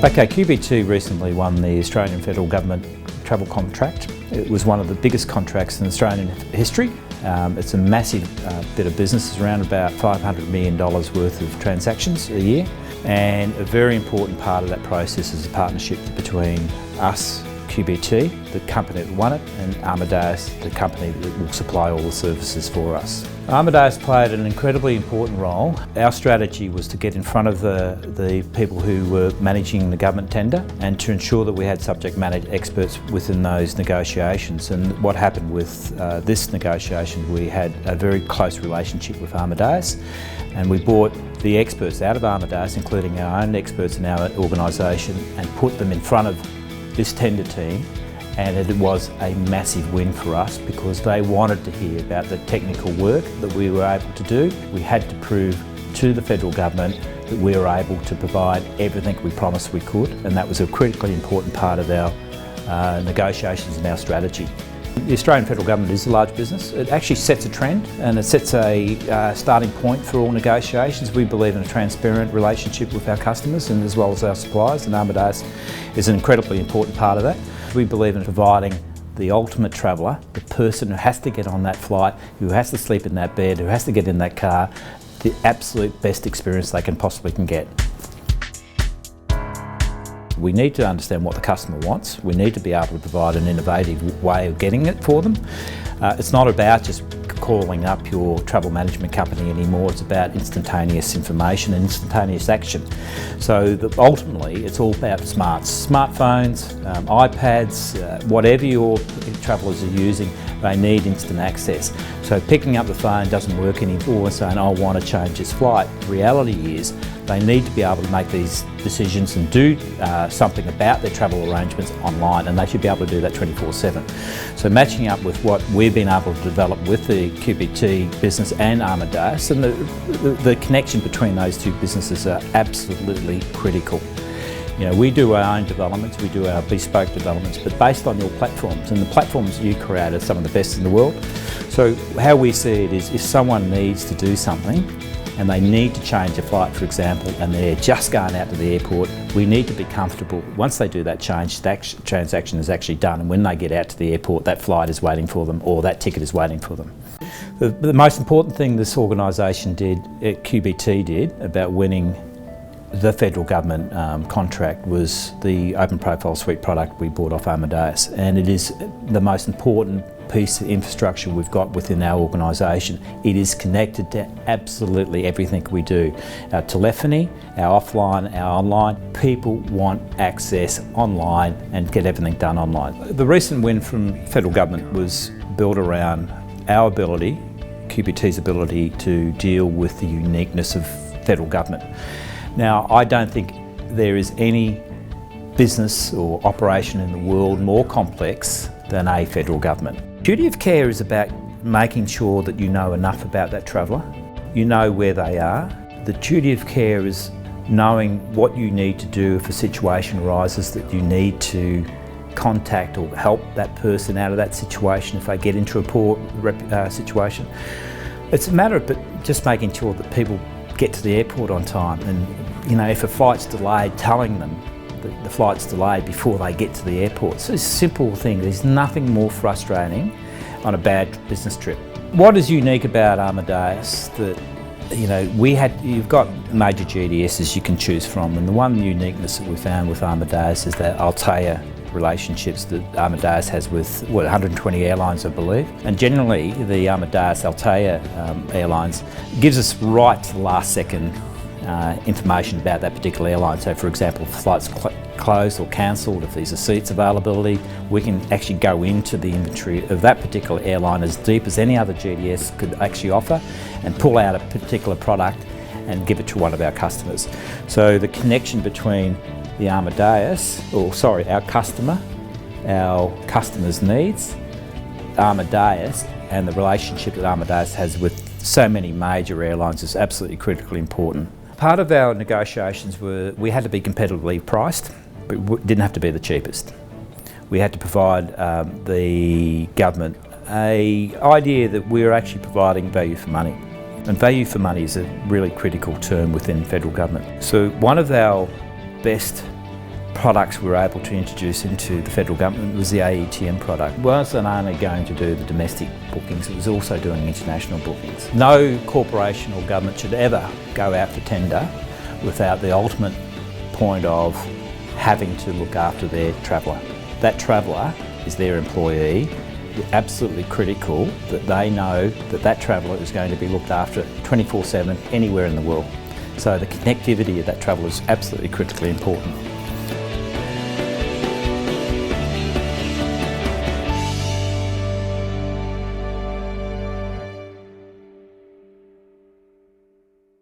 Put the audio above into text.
Okay, QBT recently won the Australian Federal Government travel contract. It was one of the biggest contracts in Australian history. It's a massive bit of business. It's around about $500 million worth of transactions a year. And a very important part of that process is a partnership between us, QBT, the company that won it, and Amadeus, the company that will supply all the services for us. Amadeus played an incredibly important role. Our strategy was to get in front of the people who were managing the government tender and to ensure that we had subject matter experts within those negotiations. And what happened with this negotiation, we had a very close relationship with Amadeus, and we brought the experts out of Amadeus, including our own experts in our organisation, and put them in front of this tender team, and it was a massive win for us because they wanted to hear about the technical work that we were able to do. We had to prove to the federal government that we were able to provide everything we promised we could, and that was a critically important part of our negotiations and our strategy. The Australian federal government is a large business. It actually sets a trend and it sets a starting point for all negotiations. We believe in a transparent relationship with our customers and as well as our suppliers, and Amadeus is an incredibly important part of that. We believe in providing the ultimate traveller, the person who has to get on that flight, who has to sleep in that bed, who has to get in that car, the absolute best experience they can possibly get. We need to understand what the customer wants. We need to be able to provide an innovative way of getting it for them. It's not about just calling up your travel management company anymore. It's about instantaneous information and instantaneous action. So ultimately, it's all about smartphones, iPads, whatever your travellers are using, they need instant access. So picking up the phone doesn't work anymore and saying, I want to change this flight. The reality is they need to be able to make these decisions and do something about their travel arrangements online, and they should be able to do that 24/7. So matching up with what we've been able to develop with the QBT business and Amadeus, and the connection between those two businesses are absolutely critical. You know, we do our own developments, we do our bespoke developments, but based on your platforms, and the platforms you create are some of the best in the world. So how we see it is if someone needs to do something and they need to change a flight, for example, and they're just going out to the airport, we need to be comfortable. Once they do that change, that transaction is actually done, and when they get out to the airport, that flight is waiting for them or that ticket is waiting for them. The most important thing this organisation did, QBT did, about winning the federal government contract was the open profile suite product we bought off Amadeus, and it is the most important piece of infrastructure we've got within our organisation. It is connected to absolutely everything we do. Our telephony, our offline, our online. People want access online and get everything done online. The recent win from federal government was built around our ability, QBT's ability, to deal with the uniqueness of federal government. Now, I don't think there is any business or operation in the world more complex than a federal government. Duty of care is about making sure that you know enough about that traveller, you know where they are. The duty of care is knowing what you need to do if a situation arises that you need to contact or help that person out of that situation if they get into a poor situation. It's a matter of just making sure that people get to the airport on time, and you know, if a flight's delayed, telling them that the flight's delayed before they get to the airport. So it's a simple thing. There's nothing more frustrating on a bad business trip. What is unique about Amadeus that, you know, you've got major GDSs you can choose from, and the one uniqueness that we found with Amadeus is that Altea relationships that Amadeus has with 120 airlines, I believe, and generally the Amadeus Altea airlines gives us right to the last second information about that particular airline. So for example, if flights closed or cancelled, if there's a seats availability, we can actually go into the inventory of that particular airline as deep as any other GDS could actually offer and pull out a particular product and give it to one of our customers. So the connection between the our customer, our customer's needs, Amadeus, and the relationship that Amadeus has with so many major airlines is absolutely critically important. Part of our negotiations were we had to be competitively priced, but we didn't have to be the cheapest. We had to provide the government an idea that we're actually providing value for money. And value for money is a really critical term within federal government. So one of our best products we were able to introduce into the federal government was the AETM product. It wasn't only going to do the domestic bookings, it was also doing international bookings. No corporation or government should ever go out for tender without the ultimate point of having to look after their traveller. That traveller is their employee. It's absolutely critical that they know that that traveller is going to be looked after 24/7 anywhere in the world. So the connectivity of that traveller is absolutely critically important.